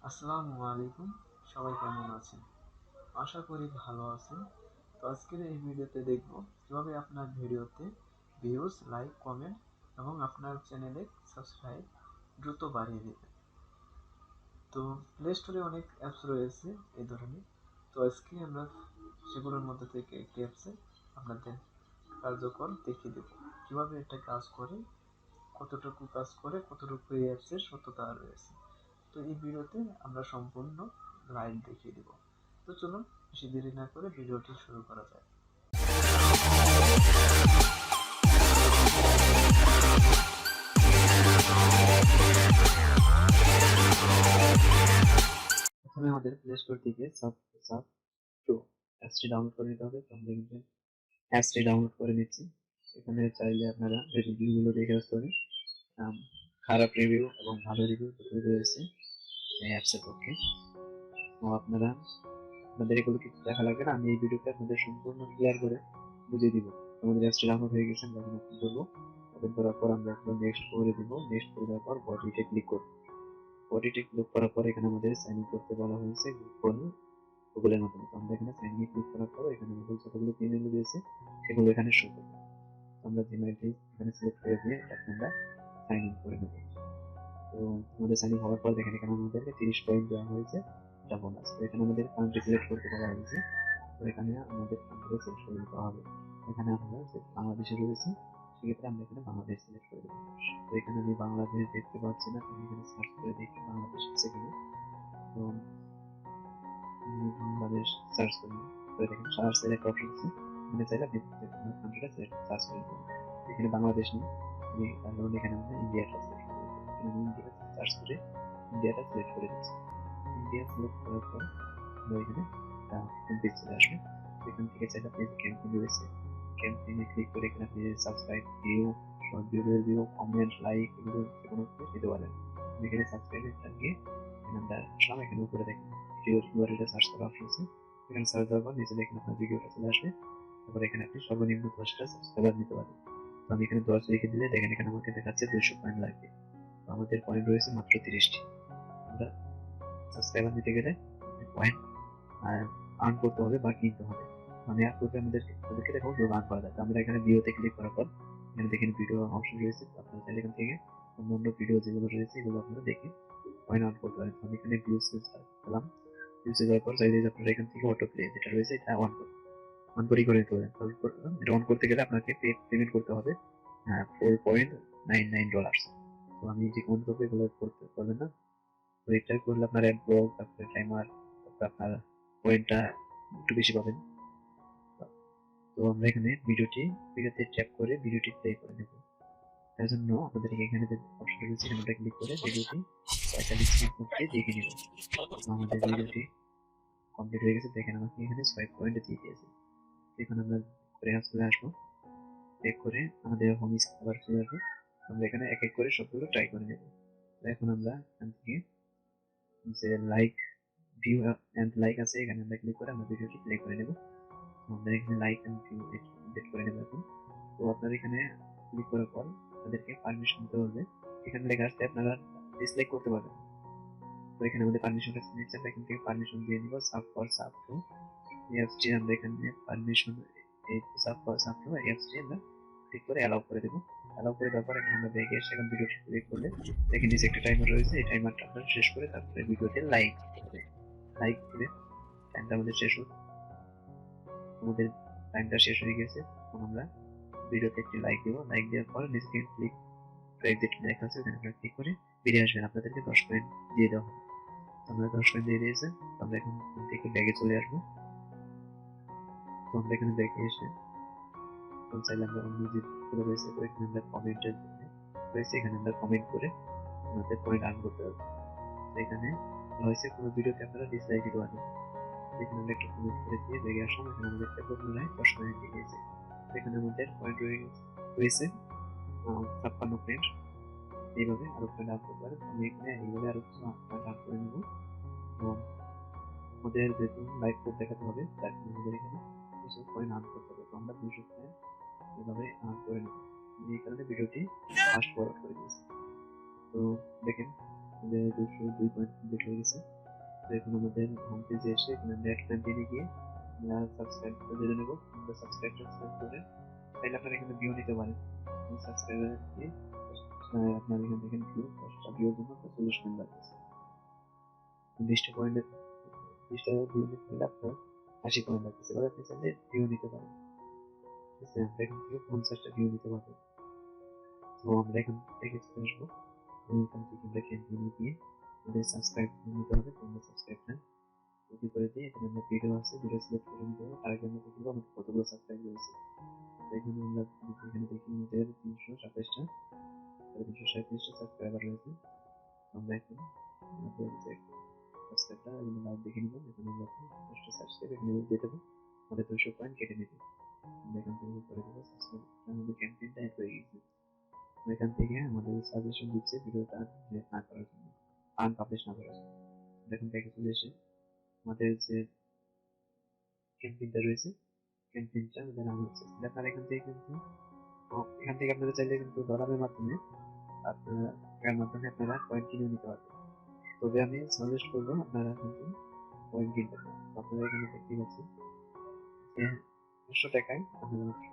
আসসালামু আলাইকুম। সবাই কেমন আছেন? আশা করি ভালো আছেন। তো আজকের এই ভিডিওতে দেখব কিভাবে আপনার ভিডিওতে ভিউজ, লাইক, কমেন্ট এবং আপনার চ্যানেলে সাবস্ক্রাইব দ্রুত বাড়িয়ে নেবেন। তো প্লে স্টোরে অনেক অ্যাপস রয়েছে এই ধরনের। তো আজকে আমরা সেগুলোর মধ্যে থেকে একটি অ্যাপসে আপনাদের কার্যকর দেখিয়ে দেব কিভাবে এটা কাজ করে, কতটুকু কাজ করে, কতটুকু এই অ্যাপসের সত্যতা রয়েছে। তো এই ভিডিওতে আমরা সম্পূর্ণ লাইভ দেখিয়ে দিব। তো চলুন বেশি দেরি না করে ভিডিওটি শুরু করা যায়। প্রথমে আমাদের প্লে স্টোর থেকে সাব সাব টু অ্যাপসটি ডাউনলোড করে নিতে হবে। তো আমরা কিন্তু অ্যাপসটি ডাউনলোড করে নিচ্ছি। এখানে চাইলে আপনারা রিভিউগুলো দেখে আসতে পারেন। খারাপ রিভিউ এবং ভালো রিভিউ দুটোই রয়েছে এই অ্যাপসের পক্ষে। তো আপনাদের এগুলো কিছু দেখা লাগবে না, আমি এই ভিডিওতে আপনাদের সম্পূর্ণ ক্লিয়ার করে বুঝিয়ে দিব। আমাদের অ্যাপসটি ডাউনলোড হয়ে গেছে, আমরা এখন ওপেন করবো। ওপেন করার পর আমরা এখন নেক্সট করে দিব। নেক্সট করে দেওয়ার পর বডিতে ক্লিক করব। বডিতে ক্লিক করার পর এখানে আমাদের সাইন ইন করতে বলা হয়েছে গুগলের মাধ্যমে। তো আমরা এখানে সাইন ইন ক্লিক করার পর এখানে আমাদের যতগুলো ইমেল রয়েছে সেগুলো এখানে শো করবে। আমরা জিমেইলটি এখানে সিলেক্ট করে দিয়ে এখন আমরা সাইন ইন করে নেব। তো আমাদের সাইন ইন হওয়ার পর দেখেন এখানে আমাদেরকে 30 পয়েন্ট দেওয়া হয়েছে, এটা বোনাস। তো এখানে আমাদের কান্ট্রি সিলেক্ট করতে বলা হয়েছে। তো এখানে আমাদের কান্ট্রি সিলেক্ট করে দিতে হবে। এখানে আমরা যে বাংলাদেশে রয়েছে সেক্ষেত্রে আমরা এখানে বাংলাদেশ সিলেক্ট করে দেবো। তো এখানে আমি বাংলাদেশ দেখতে পাচ্ছি না, তো আমি এখানে সার্চ করে দেখি বাংলাদেশ আছে কিনা। তো বাংলাদেশ সার্চ করি, করে দেখেন সার্চ এর একটা অপশন আছে। এখানে চাইলে আপনি কান্ট্রিটা সিলেক্ট সার্চ করে দেবেন। এখানে বাংলাদেশ নেই, আমি তার কারণে এখানে আমরা ইন্ডিয়াটা সিলেক্ট করে দেবো। এখানে আমি ইন্ডিয়া সার্চ করে ইন্ডিয়াটা সিলেক্ট করে দিচ্ছি। ইন্ডিয়া সিলেক্ট করার পর আমরা এখানে হোম পেজ চলে আসবে। এখান থেকে চাইলে আপনি যে ক্যাম্পেইন রয়েছে ক্যাম্পেইনে ক্লিক করে এখানে আপনি subscribe, view, short video review, comment, like এগুলো যেকোনো কিছু দিতে পারেন। আমি এখানে সাবস্ক্রাইবে গিয়ে এখানে আমরা আসলাম। এখানে উপরে দেখেন ভিডিওর ইউআরএলটা সার্চ করা অপশন আছে। এখানে সার্চ দেওয়ার পর নিচে দেখেন আপনার ভিডিওটা চলে আসবে। তারপর এখানে আপনি সর্বনিম্ন 10টা সাবস্ক্রাইবার নিতে পারবেন। তো আমি এখানে 10 লিখে দিলে দেখেন এখানে আমাকে দেখাচ্ছে 200 পয়েন্ট লাগবে। তো আমাদের পয়েন্ট রয়েছে মাত্র 30টি। আমরা সাবস্ক্রাইবার নিতে গেলে পয়েন্ট আর্ন করতে হবে বা কিনতে হবে। মানে আর করতে আমাদেরকে দেখো আর্ন করা যায়। তো আমরা এখানে ভিডিওতে ক্লিক করার পর এখানে দেখেন ভিডিও অপশন রয়েছে। তো আপনারা চাইলে এখান থেকে অন্যান্য ভিডিও যেগুলো রয়েছে এগুলো আপনারা দেখে পয়েন্ট আর্ন করতে পারেন। তো আমি এখানে ভিউজ পেলাম। ভিউজ যাওয়ার পর চাইলে আপনারা এখান থেকে অটো প্লে যেটা রয়েছে এটা অন করে নিতে পারেন। তারপর এটা অন করতে গেলে আপনাকে পেমেন্ট করতে হবে $4.99। তো আমি যে কোন করবো এগুলো করতে পারবেন না। তো এটা করলে আপনার অ্যাড ব্লক, তারপরে টাইমার, তারপরে আপনার পয়েন্টটা একটু বেশি পাবেন। তো আমরা এখানে ভিডিওতে ট্যাপ করে ভিডিওটি প্লে করে নেব। তার জন্য আমাদেরকে এখানে যে অপশন রয়েছে এখানে ক্লিক করে ভিডিওটি 45 মিনিট মধ্যে দেখে নিব। তো আমাদের ভিডিওটি কমপ্লিট হয়ে গেছে। দেখেন আমাকে এখানে 6 পয়েন্ট দিয়ে দিয়েছে। এখন আমরা করে চলে আসবো। চেক করে আমাদের হোম স্ক্রিন আবার চলে আসবো। আমরা এখানে এক এক করে সবগুলো ট্রাই করে নেব। তো এখন আমরা এখান থেকে যে লাইক, ভিউ এন্ড লাইক আছে এখানে আমরা ক্লিক করে আমরা ভিডিওটি প্লে করে নেব। আমরা এখানে লাইক এন্ড ভিউ সেট করে নেব এখন। তো আপনারা এখানে ক্লিক করার পর আপনাদেরকে পারমিশন দিতে হবে। এখানে লেখা আছে আপনারা ডিসলাইক করতে পারবেন। তো এখানে আমাদের পারমিশনটা নিচ্ছে, আমরা এখান থেকে পারমিশন দিয়ে নিব সাব ফর সাব টু এফসটি। আমরা এখানে পারমিশন এই সাব ফর সাব টু এফসটি আমরা ক্লিক করে অ্যালাউ করে দেব। অ্যালাউ করে দেওয়ার পর এখন আমরা ব্যাগে এসে এখন ভিডিওটি প্লে করলে দেখেন নিচে একটা টাইমার রয়েছে। এই টাইমারটা আমরা শেষ করে তারপরে ভিডিওতে লাইক দিতে হবে। লাইক দিলে টাইমটা আমাদের শেষ হবে। আমাদের টাইমটা শেষ হয়ে গেছে। এখন আমরা ভিডিওতে একটি লাইক দিব। লাইক দেওয়ার পর নিচে ক্লিক টু এক্সিট লেখা আছে ওখানে আপনারা ক্লিক করে বেরিয়ে আসবেন। আপনাদেরকে 10 পয়েন্ট দিয়ে দেওয়া হবে। তো আমরা 10 পয়েন্ট দিয়ে দিয়েছে। তো আমরা এখন থেকে ব্যাগে চলে আসবো। তো আমরা এখানে ব্যাগে এসে চাইলে আমরা অন্য যে রয়েছে তো এখানে আমরা কমেন্টের জন্য রয়েছে, এখানে আমরা কমেন্ট করে আমাদের পয়েন্ট আর্ন করতে পারবো। তো এখানে হয়েছে কোনো ভিডিওতে আপনারা ডিসলাইক দিতে পারবেন। এখানে আমরা একটা কমেন্ট করে দিয়ে ব্যাগে আসলাম। এখানে আমাদের পুনরায় 10 পয়েন্ট দিয়ে দিয়েছে। এখানে আমাদের পয়েন্ট রয়েছে 56 পয়েন্ট। এইভাবে আরো পয়েন্ট আর্ন করতে পারেন। আমি এখানে এইভাবে আরো কিছু পয়েন্ট আর্ন করে নেব। এবং আমাদের যেহেতু লাইভ কোড দেখাতে হবে তার জন্য আমাদের এখানে কিছু পয়েন্ট আর্ন করতে হবে। তো আমরা 200 পয়েন্ট এভাবে আর্ন করে নেব। আমি এই কারণে ভিডিওটি ফাস্ট ফরওয়ার্ড করে দিয়েছি। তো দেখেন আমাদের 202 পয়েন্ট কমপ্লিট হয়ে গেছে। তো এখন আমাদের হোম পেজে এসে এখানে নেট ক্যাম্পেইনে গিয়ে আমরা সাবস্ক্রাইব করে জেনে নেব। আমরা সাবস্ক্রাইব করে চাইলে আপনারা এখানে ভিউ নিতে পারেন। সাবস্ক্রাইবার দিয়ে আপনার এখানে দেখেন ভিউ 10টা ভিউর জন্য 40 পয়েন্ট লাগতেছে। 20টা পয়েন্টের 20টা ভিউ নিতে হলে আপনার 80 পয়েন্ট লাগতেছে। এবার আপনি চাইলে ভিউ নিতে পারেন। ঠিক আছে, আমরা এখান থেকে 50টা ভিউ নিতে পারবো। তো আমরা এখান থেকে চলে আসবো। এখান থেকে আমরা ক্যাম্পেইনে গিয়ে আমাদের সাবস্ক্রাইব নিতে হবে। তোমরা সাবস্ক্রাইবটা ওকে করে দিয়ে এখানে আমরা ভিডিও আছে, ভিডিও সিলেক্ট করে নিতে হবে। তার আগে আমরা দেখবো আমাদের কতগুলো সাবস্ক্রাইব রয়েছে। এখানে আমরা এখানে দেখি আমাদের 327টা 337টা সাবস্ক্রাইবার রয়েছে। আমরা এখন আমাদের যে সাবস্ক্রাইবটা এখানে লাইভ দেখে নিব। এখানে আমরা 10টা সাবস্ক্রাইব এখানে দিয়ে দেবো। আমাদের 200 পয়েন্ট কেটে নেবে। আমরা এখান থেকে করে দেবো সাবস্ক্রাইব। আমাদের ক্যাম্পেইনটা এড হয়ে গেছে। এখান থেকে আমাদের সাজেশন দিচ্ছে ভিডিওটা না করার জন্য, আনপাবলিশ না করার জন্য। এখান থেকে চলে এসে আমাদের যে ক্যাম্পেইনটা রয়েছে, ক্যাম্পেইনটা আমাদের রান হচ্ছে। আপনারা এখান থেকে কিন্তু আপনারা চাইলে কিন্তু ডলারের মাধ্যমে আপনারা পয়েন্ট কিনে নিতে পারবেন। তবে আমি সাজেস্ট করবো আপনারা কিন্তু পয়েন্ট কিনবেন না। আপনারা এখানে দেখতে পাচ্ছেন যে 500 টাকায় আপনারা মাত্র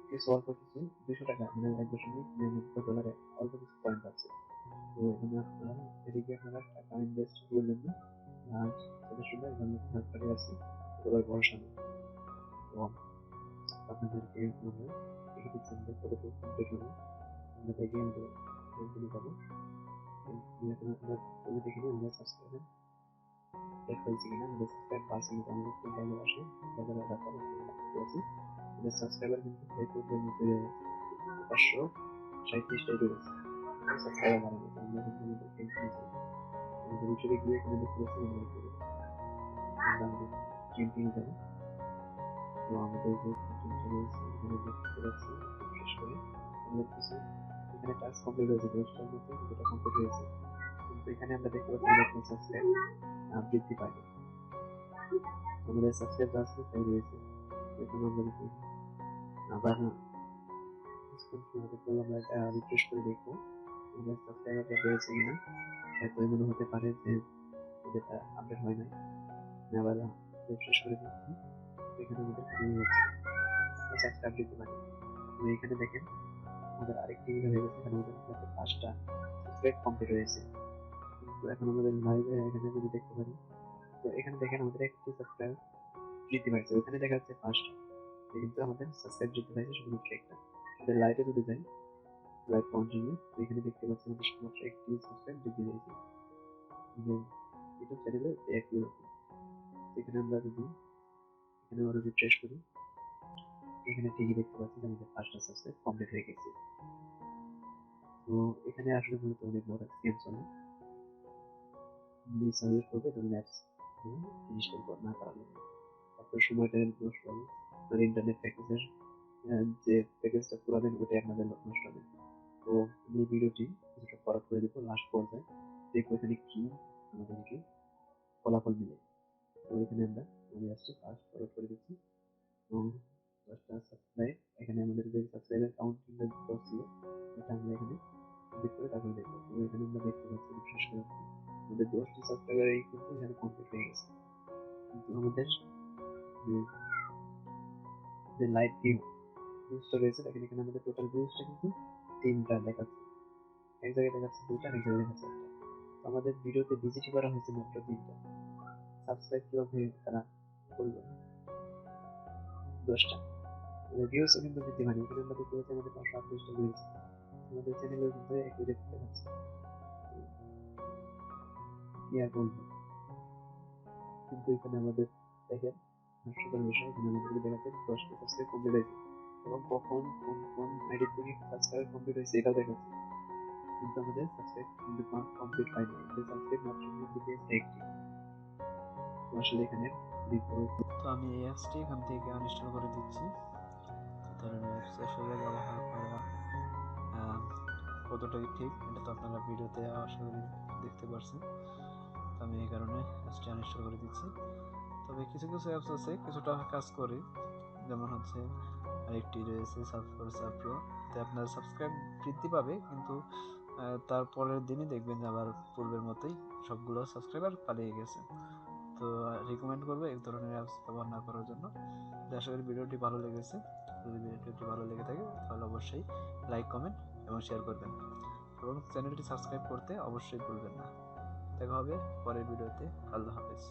কিছু অল্প কিছু 200 টাকা মানে $1.99 অল্প কিছু পয়েন্ট আছে। তো এখানে আপনারা এদিকে আপনারা টাকা ইনভেস্ট করবেন না। আর ছোট এখানে থার্ড পার্টি আছে, এগুলোর ভরসা নেই। তো আপনাদেরকে আমরা দেখে দিচ্ছি আমাদের কতটুকু কমপ্লিট হলো। আমরা দেখে আমাদের ক্যাম্পেইনে যাবো। ক্যাম্পেইনে আমরা তবে দেখে নিই আমাদের সাবস্ক্রাইবার চেক হয়েছে কিনা। আমাদের সাবস্ক্রাইব বাড়ছে কিন্তু আমাদের খুব ভালো আসে। আমাদের আমাদের সাবস্ক্রাইবার কিন্তু ফেসবুকের মধ্যে 537টাই রয়েছে। সাবস্ক্রাইবার বাড়ানো আমরা কিন্তু আমাদের ক্যাম্পেইনে যাবো। আমাদের ইউটিউবে গিয়ে এখানে দেখতে পাচ্ছি আমরা আমাদের ক্যাম্পেইনে যাবো। তো আমাদের যে ক্যাম্পেইনটা রয়েছে এখানে দেখতে পাচ্ছি রিফ্রেশ করে আমাদের কিছু এখানে টাস্ক কমপ্লিট হয়েছে, 10টার মধ্যে যেটা কমপ্লিট হয়েছে। কিন্তু এখানে আমরা দেখতে পাচ্ছি আমাদের সাবস্ক্রাইব বৃদ্ধি পায়নি। আমাদের সাবস্ক্রাইব আছে তাই রয়েছে। এখন আমরা যদি আবার আমরা এটা রিফ্রেশ করে দেখবো আমাদের সাবস্ক্রাইবারটা বেড়েছে কিনা। হয়তো এমন হতে পারে যে যেটা আপডেট হয় নাই। আমি আবার রিফ্রেশ করে দেখছি, এখানে আমাদের কিছুই হচ্ছে সাবস্ক্রাইব দিতে পারি। তো এখানে দেখেন আমাদের আরেকটি হয়ে গেছে। এখানে আমাদের 5টা সাবস্ক্রাইব কমপ্লিট হয়েছে। কিন্তু এখন আমাদের লাইভে এখানে যদি দেখতে পারি, তো এখানে দেখেন আমাদের একটি সাবস্ক্রাইব বৃদ্ধি পাইছে। ওখানে দেখা যাচ্ছে 5টা, কিন্তু আমাদের সাবস্ক্রাইব বৃদ্ধি পাইছে শুধুমাত্র একটা। আমাদের লাইভে যদি যাই, লাইভ কাউন্টিংয়ে, তো এখানে দেখতে পাচ্ছি আমাদের শুধুমাত্র একটি সাবস্ক্রাইব বৃদ্ধি পেয়েছে। আমাদের ইউটিউব চ্যানেলে একই রকম। এখানে আমরা যদি এখানে আরো রিফ্রেশ করি, এখানে ঠিকই দেখতে পাচ্ছি যে আমাদের 5টা সাবস্ক্রাইব কমপ্লিট হয়ে গেছে। তো এখানে আসলে মূলত অনেক বড় স্ক্যাম চলে। সাজেস্ট করবে তাহলে অ্যাপস জিনিসটা না করানো, আপনার সময়টা নষ্ট হবে। আপনার ইন্টারনেট প্যাকেজের যে প্যাকেজটা পুরাবেন ওটাই আপনাদের নষ্ট হবে। তো আমি এই ভিডিওটি কিছুটা ফরওয়ার্ড করে দেবো লাস্ট পর্যায়ে, দেখবো এখানে কি আমাদেরকে ফলাফল মিলে। তো এখানে আমরা আমাদের আসছে ফার্স্ট ফরওয়ার্ড করে দিচ্ছি এবং 10টা সাবস্ক্রাইব এখানে আমাদের যে সাবস্ক্রাইবার কাউন্টিং ছিল এটা আমরা এখানে কমপ্লিট করে তারপরে দেখবো। তো এখানে আমরা দেখতে পাচ্ছি রিফ্রেশ করে আমাদের 10টি সাবস্ক্রাইবার কিন্তু এখানে কমপ্লিট হয়ে গেছে। কিন্তু আমাদের যে লাইভ ভিউজটা রয়েছে দেখেন, এখানে আমাদের টোটাল ভিউজটা কিন্তু 3টা দেখাচ্ছে। এক জায়গায় দেখাচ্ছে 2টা, এক জায়গায় দেখাচ্ছে 1টা। তো আমাদের ভিডিওতে ভিজিট করা হয়েছে মাত্র 3টা। সাবস্ক্রাইব কিভাবে তারা করলো 10টা। ভিউজও কিন্তু বৃদ্ধি পায়নি। এখানে আমরা দেখতে পাচ্ছি আমাদের 538টা ভিউজ। আমাদের চ্যানেলের কিন্তু একই রেট দেখাচ্ছে। কি আর বলবো, কিন্তু এখানে আমাদের দেখেন হাস্যকর বিষয়, এখানে আমাদেরকে দেখাচ্ছে 10টা সাবস্ক্রাইব কমপ্লিট হয়েছে এবং কখন কোন আইডি থেকে সাবস্ক্রাইব কমপ্লিট হয়েছে এটাও দেখাচ্ছে। কিন্তু আমাদের সাবস্ক্রাইব কিন্তু কমপ্লিট হয়নি। আমাদের সাবস্ক্রাইব মাত্র বৃদ্ধি পেয়েছে একটি। তো আসলে এখানে তো আমি এই অ্যাপসটি এখান থেকে আনইনস্টল করে দিচ্ছি। তো ধরেন অ্যাপসের সাথে ব্যবহার করা কতটা ঠিক এটা তো আপনারা ভিডিওতে আশা করি দেখতে পারছেন। তো আমি এই কারণে অ্যাপসটি আনইনস্টল করে দিচ্ছি। তবে কিছু অ্যাপস আছে কিছুটা কাজ করে, যেমন হচ্ছে আরেকটি রয়েছে সাবস্ক্রাইব প্রো। এতে আপনার সাবস্ক্রাইব বৃদ্ধি পাবে, কিন্তু তারপরের দিনই দেখবেন যে আবার পূর্বের মতোই সবগুলো সাবস্ক্রাইবার পালিয়ে গেছে। তো রিকমেন্ড করবো এই ধরনের অ্যাপস ব্যবহার না করার জন্য। তো আশা করি ভিডিওটি ভালো লেগেছে। যদি ভিডিওটি ভালো লেগে থাকে তাহলে অবশ্যই লাইক, কমেন্ট এবং শেয়ার করবেন এবং চ্যানেলটি সাবস্ক্রাইব করতে অবশ্যই ভুলবেন না। দেখা হবে পরের ভিডিওতে। আল্লাহ হাফেজ।